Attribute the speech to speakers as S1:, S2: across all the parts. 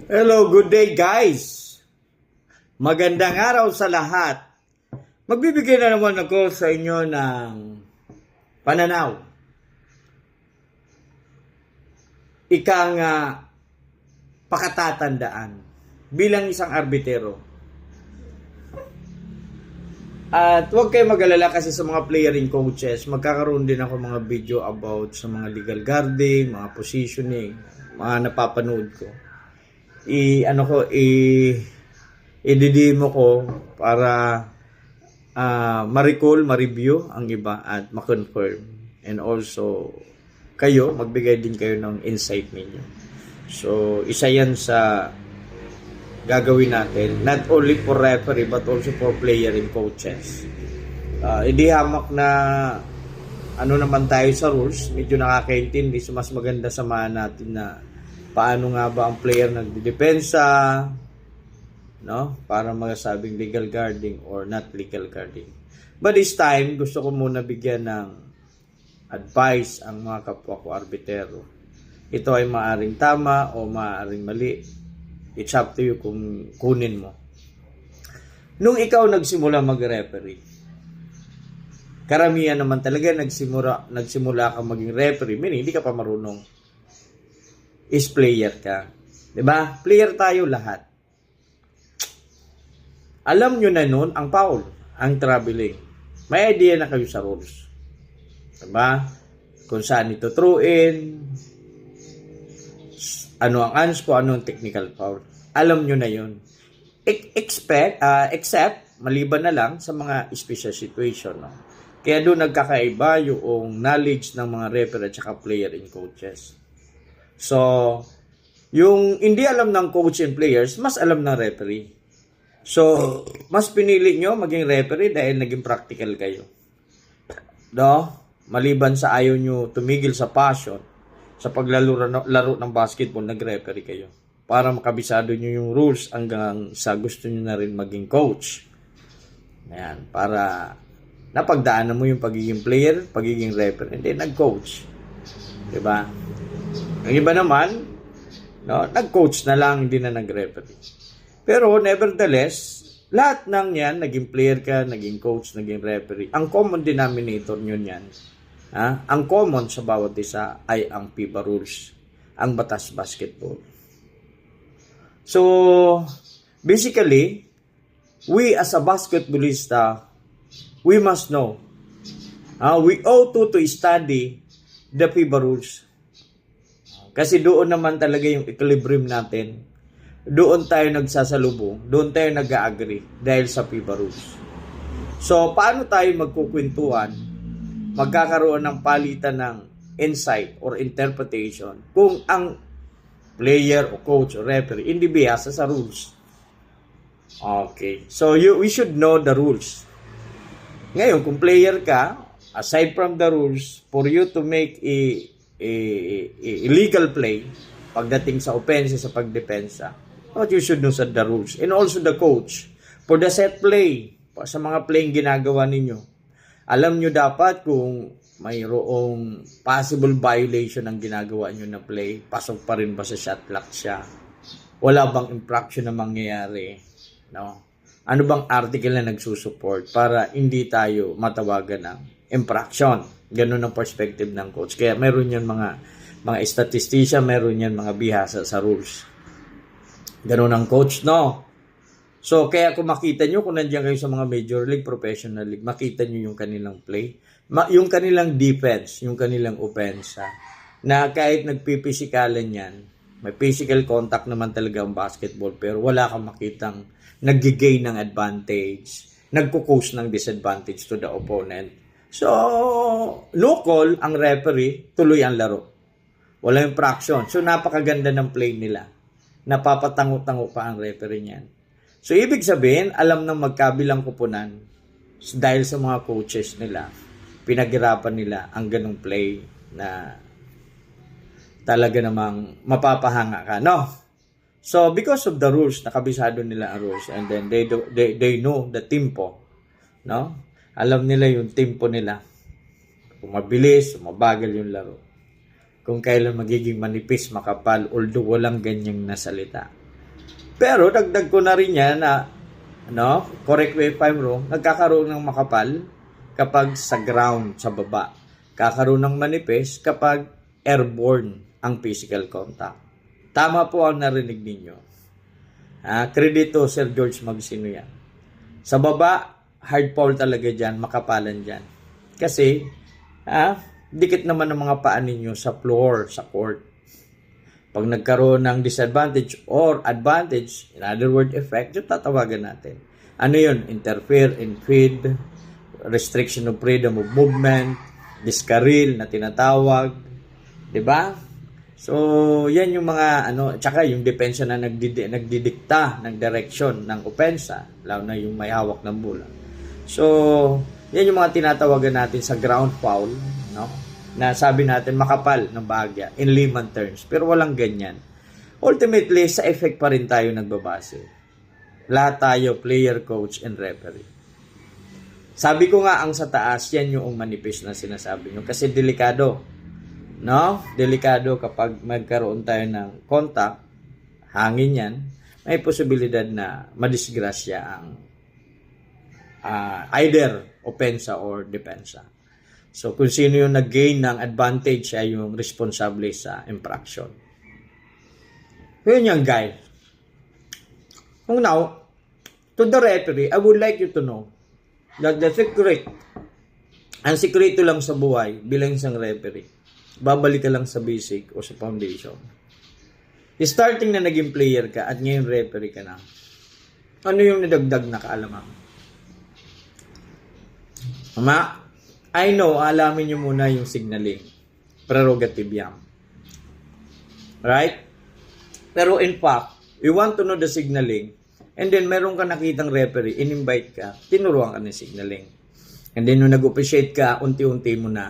S1: Hello, good day guys! Magandang araw sa lahat. Magbibigay na naman ako sa inyo ng pananaw. Ikang pakatatandaan bilang isang arbitero. At huwag kayo mag-alala kasi sa mga player and coaches, magkakaroon din ako mga video about sa mga legal guarding, mga positioning, mga napapanood ko. I-demo ko para ma-recall, ma-review ang iba at ma-confirm. And also, kayo, magbigay din kayo ng insight ninyo. So, isa yan sa gagawin natin. Not only for referee, but also for player and coaches. Hindi hamak na ano naman tayo sa rules. Medyo nakakaintindi. So, mas maganda samahan natin na paano nga ba ang player nagdedepensa, no? Para masabing legal guarding or not legal guarding. But this time, gusto ko muna bigyan ng advice ang mga kapwa ko arbitero. Ito ay maaring tama o maaring mali. It's up to you kung kunin mo. Nung ikaw nagsimula mag-referee, karamihan naman talaga nagsimula ka maging referee, meaning hindi ka pa marunong. Is player ka. 'Di ba? Player tayo lahat. Alam nyo na nun ang foul, ang traveling. May idea na kayo sa rules. 'Di ba? Kung saan ito throw in, ano ang anspo, ano ang technical foul. Alam nyo na yun. Except, maliban na lang sa mga special situation. No? Kaya doon nagkakaiba yung knowledge ng mga referee at saka player and coaches. So, yung hindi alam ng coach and players, mas alam ng referee. So, mas pinili nyo maging referee dahil naging practical kayo. No? Maliban sa ayaw nyo tumigil sa passion, sa paglalaro ng basketball, nag-referee kayo. Para makabisado nyo yung rules hanggang sa gusto nyo na rin maging coach. Ayan, para napagdaanan mo yung pagiging player, pagiging referee, and then nag-coach. Diba? Ang iba naman, no, nag-coach na lang, hindi na nag-referee. Pero nevertheless, lahat ng yan, naging player ka, naging coach, naging referee. Ang common denominator nyo yan, ang common sa bawat isa ay ang FIBA rules, ang batas basketball. So, basically, we as a basketballista, we must know, we ought to study the FIBA rules. Kasi doon naman talaga yung equilibrium natin. Doon tayo nagsasalubong, doon tayo nag-agree dahil sa FIBA rules. So, paano tayo magkukwentuhan, magkakaroon ng palitan ng insight or interpretation kung ang player o coach o referee hindi biyasa sa rules? Okay. So, we should know the rules. Ngayon, kung player ka, aside from the rules, for you to make a illegal play pagdating sa offense, sa pagdepensa, what you should know sa the rules. And also the coach, for the set play, sa mga playing ginagawa ninyo, alam nyo dapat kung mayroong possible violation ang ginagawa nyo na play, pasok pa rin ba sa shot clock siya? Wala bang infraction na mangyayari? No? Ano bang article na nagsusupport para hindi tayo matawagan ng infraction? Ganun ang perspective ng coach. Kaya meron yan mga statistician, meron yan mga bihasa sa rules. Ganun ang coach, no? So, kaya kung makita nyo, kung nandiyan kayo sa mga major league, professional league, makita nyo yung kanilang play, yung kanilang defense, yung kanilang offense, na kahit nagpipisikalan yan, may physical contact naman talaga ang basketball, pero wala kang makitang nag-gain ng advantage, nagko-cause ng disadvantage to the opponent. So, no call ang referee, tuloy ang laro. Wala yung fraction. So, napakaganda ng play nila. Napapatango-tango pa ang referee niyan. So, ibig sabihin, alam ng magkabilang kupunan dahil sa mga coaches nila, pinaghirapan nila ang ganong play na talaga namang mapapahanga ka, no? So, because of the rules, nakabisado nila ang rules, and then they know the tempo, no? Alam nila yung tempo nila. Kung mabilis, mabagal yung laro. kung kailan magiging manipis, makapal, although walang ganyang nasalita. Pero dagdag ko na rin yan na, correct me if I'm wrong, nagkakaroon ng makapal kapag sa ground, sa baba. Kakaroon ng manipis kapag airborne ang physical contact. Tama po ang narinig ninyo. Kredito Sir George Magsino yan. Sa baba, hard foul talaga dyan, makapalan dyan. Kasi, dikit naman ang mga paa ninyo sa floor, sa court. Pag nagkaroon ng disadvantage or advantage, in other word, effect, yung tatawagan natin. Ano yun? Interfere, impede, restriction of freedom of movement, discarril na tinatawag. Diba? So, yan yung mga, tsaka yung depensa na nagdidikta ng direction ng opensa, lalo na yung may hawak ng bola. So, yan yung mga tinatawagan natin sa ground foul, na sabi natin makapal ng bahagya in layman terms, pero walang ganyan. Ultimately, sa effect pa rin tayo nagbabase. Lahat tayo, player, coach, and referee. Sabi ko nga ang sa taas, yan yung manipis na sinasabi nyo kasi delikado. Delikado kapag magkaroon tayo ng contact, hangin yan, may posibilidad na madisgrasya ang either opensa or depensa. So, kung sino yung nag-gain ng advantage ay yung responsable sa infraction. Yun yung guys. Kung now, to the referee, I would like you to know that the secret, ang sikreto lang sa buhay bilang isang referee, babalik ka lang sa basic o sa foundation. Starting na naging player ka at ngayon referee ka na, ano yung nadagdag na kaalaman? I know, alamin nyo muna yung signaling. Prerogative yan. Right? Pero in fact, you want to know the signaling, and then meron ka nakitang referee, in-invite ka, tinuruan ka ng signaling. And then nung nag-appreciate ka, unti-unti mo na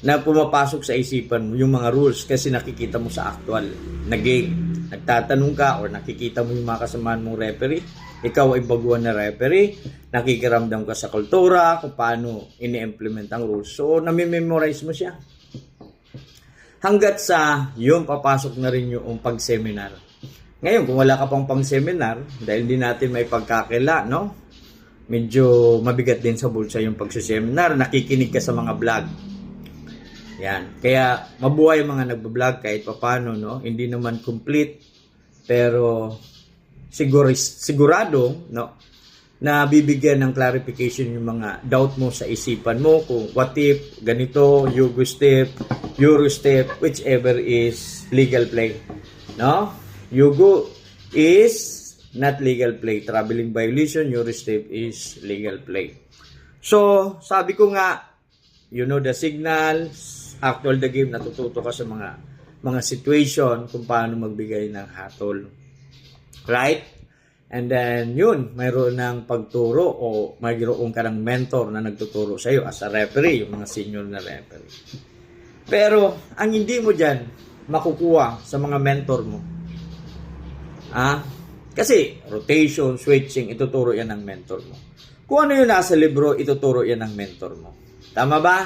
S1: pumapasok sa isipan mo yung mga rules kasi nakikita mo sa actual na game. Nagtatanong ka or nakikita mo yung mga kasamaan mong referee, ikaw ay baguhan na referee, nakikiramdam ka sa kultura, kung paano ini-implement ang rules. So, nami-memorize mo siya. Hanggat sa yung papasok na rin yung pag-seminar. Ngayon, kung wala ka pang pang-seminar, dahil di natin may pagkakila, medyo mabigat din sa bulsa yung pag-seminar, nakikinig ka sa mga vlog. Yan. Kaya, mabuhay yung mga nagbablog kahit papano, Hindi naman complete, pero sigurado na bibigyan ng clarification yung mga doubt mo sa isipan mo kung what if, ganito, Yugo step, Euro step, whichever is legal play. Yugo is not legal play. Traveling violation, Euro step is legal play. So, sabi ko nga, the signals, actual the game, natututo ka sa mga situation kung paano magbigay ng hatol. Right? And then, mayroon ng pagturo o mayroon ka ng mentor na nagtuturo sa iyo as a referee, yung mga senior na referee. Pero, ang hindi mo dyan makukuha sa mga mentor mo, kasi rotation, switching, ituturo yan ng mentor mo. Kung ano yung nasa libro, ituturo yan ng mentor mo. Tama ba?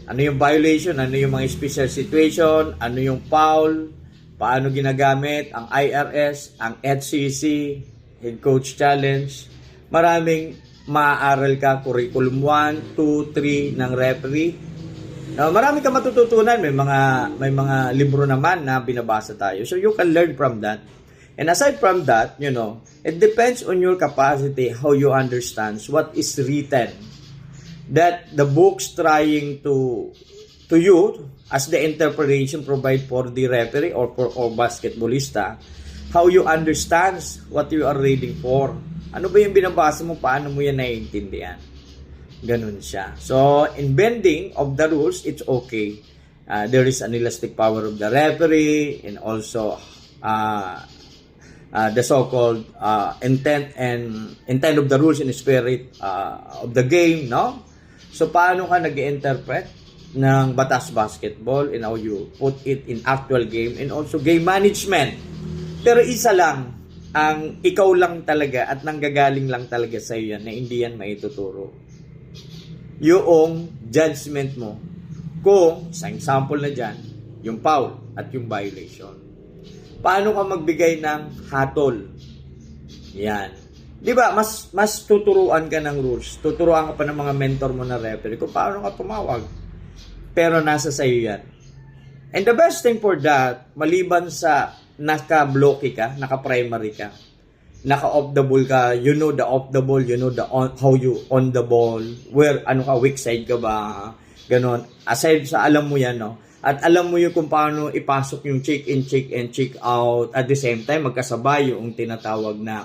S1: Ano yung violation, ano yung mga special situation, ano yung foul, paano ginagamit ang IRS, ang HCC, Head Coach Challenge. Maraming maaaral ka, curriculum 1, 2, 3 ng referee. Marami ka matututunan, may mga libro naman na binabasa tayo. So you can learn from that. And aside from that, it depends on your capacity how you understand what is written. That the books trying to you as the interpretation provide for the referee or for all basketballista, how you understand what you are reading for. Ano ba yung binabasa mo? Paano mo yan naiintindihan? Ganun siya. So, in bending of the rules, it's okay. There is an elastic power of the referee and also the so-called intent of the rules and spirit of the game, So, paano ka nag-interpret ng batas basketball and how you put it in actual game and also game management. Pero isa lang, ang ikaw lang talaga at nanggagaling lang talaga sa iyo yan na hindi yan maituturo. Yung judgment mo. Kung, sa example na dyan, yung foul at yung violation. Paano ka magbigay ng hatol? Yan. Di ba, mas tuturuan ka ng rules. Tuturuan ka pa ng mga mentor mo na referee kung paano ka tumawag. Pero nasa sayo yan. And the best thing for that, maliban sa naka-blocky ka, naka-primary ka, naka-off the ball ka, you know the off the ball, you know the how you on the ball, where, ano ka, weak side ka ba, ganon. Aside sa alam mo yan, no? At alam mo yung kung paano ipasok yung check-in, check-in, check-out. At the same time, magkasabay yung tinatawag na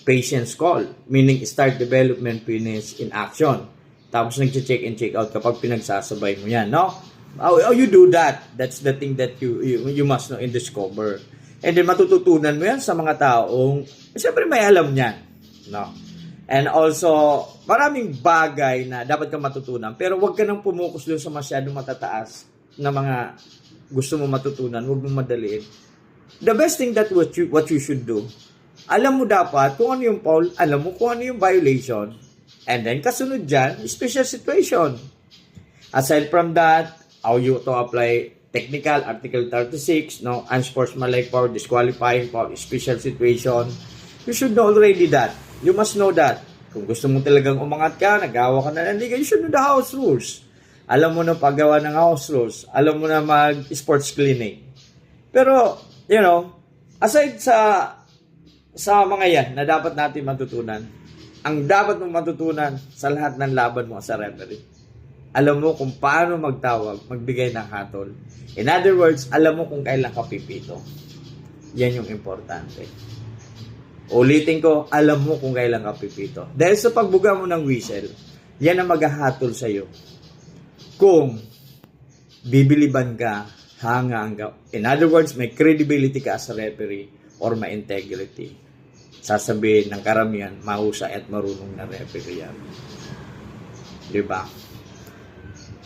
S1: patience call. Meaning, start development, finish in action. Tapos nag-check-in, check-out kapag pinagsasabay mo yan, no? How you do that? That's the thing that you must know and discover. And then, matututunan mo yan sa mga taong, siyempre may alam niyan, no? And also, maraming bagay na dapat kang matutunan. Pero wag ka nang pumukus doon sa masyadong matataas na mga gusto mo matutunan, huwag mo madaliin. The best thing that what you should do, alam mo dapat kung ano yung foul, alam mo kung ano yung violation, and then kasunod dyan, special situation. Aside from that, how you to apply technical, Article 36, no, unsportsmanlike foul, disqualifying foul, special situation, you should know already that. You must know that. Kung gusto mo talagang umangat ka, nagawa ka na ng liga, you should know the house rules. Alam mo na paggawa ng house rules. Alam mo na mag-sports clinic. Pero, you know, aside sa mga yan na dapat natin matutunan, ang dapat mong matutunan sa lahat ng laban mo sa referee, alam mo kung paano magtawag, magbigay ng hatol. In other words, alam mo kung kailan ka pipito. Yan yung importante. Ulitin ko, alam mo kung kailan ka pipito. Dahil sa pagbuga mo ng whistle, yan ang maghahatol sa'yo. Kung bibiliban ka, hangaan ka. In other words, may credibility ka as a referee or may integrity. Sasabihin ng karamihan, mahusay at marunong na referee yan. Diba?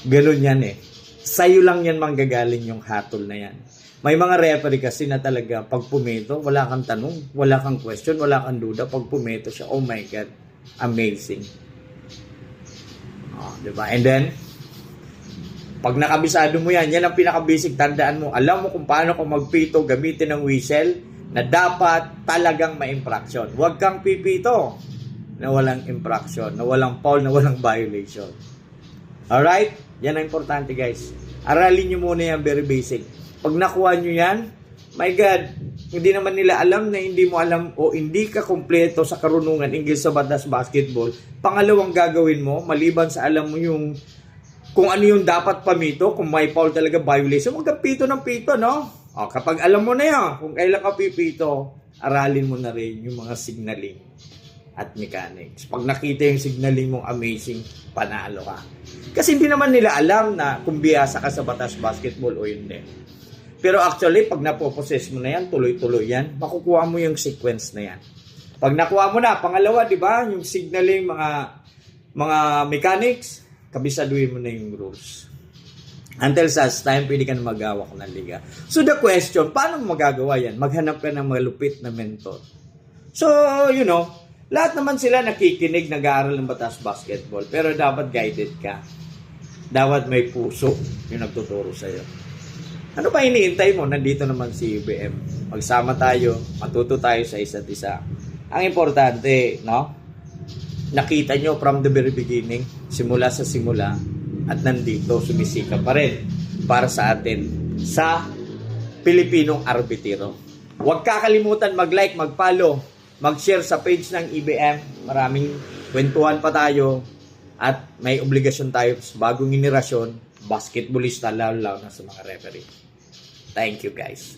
S1: Ganun yan eh. Sa'yo lang yan manggagaling yung hatol na yan. May mga referee kasi na talaga pag pumeto, wala kang tanong, wala kang question, wala kang duda. Pag pumeto siya, oh my God, amazing. Oh, diba? And then, pag nakabisado mo yan, yan ang pinakabasic, tandaan mo. Alam mo kung paano kung magpito, gamitin ng whistle na dapat talagang ma-infraction. Huwag kang pipito na walang infraction, na walang foul, na walang violation. Alright? Yan ang importante, guys. Aralin nyo muna yan, very basic. Pag nakuha nyo yan, my God, hindi naman nila alam na hindi mo alam o hindi ka kompleto sa karunungan English sa batas basketball. Pangalawang gagawin mo, maliban sa alam mo yung kung ano yung dapat pamito, kung may foul talaga violation, huwag kang pito ng pito, no? O, kapag alam mo na yan, kung kailan ka pipito, aralin mo na rin yung mga signaling at mechanics. Pag nakita yung signaling mong amazing, panalo ka. Kasi hindi naman nila alam na kung biyasa ka sa batas basketball o hindi. Pero actually, pag napopossess mo na yan, tuloy-tuloy yan, makukuha mo yung sequence na yan. Pag nakuha mo na, pangalawa, di ba, yung signaling, mga mechanics, kabisaduhin mo na yung rules. Until such time, pwede ka na mag-awak ng liga. So the question, paano mo magagawa yan? Maghanap ka ng malupit na mentor. So, you know, lahat naman sila nakikinig, nag-aaral ng batas basketball. Pero dapat guided ka. Dapat may puso yung nagtuturo sa'yo. Ano pa iniintay mo? Nandito naman si UBM. Magsama tayo, matuto tayo sa isa't isa. Ang importante, no? Nakita nyo from the very beginning, simula sa simula, at nandito sumisika pa rin para sa atin sa Pilipinong arbitero. Huwag kakalimutan mag-like, mag-follow, mag-share sa page ng EBM. Maraming kwentuhan pa tayo at may obligasyon tayo sa bagong henerasyon, basketballista, lalo na sa mga referee. Thank you, guys.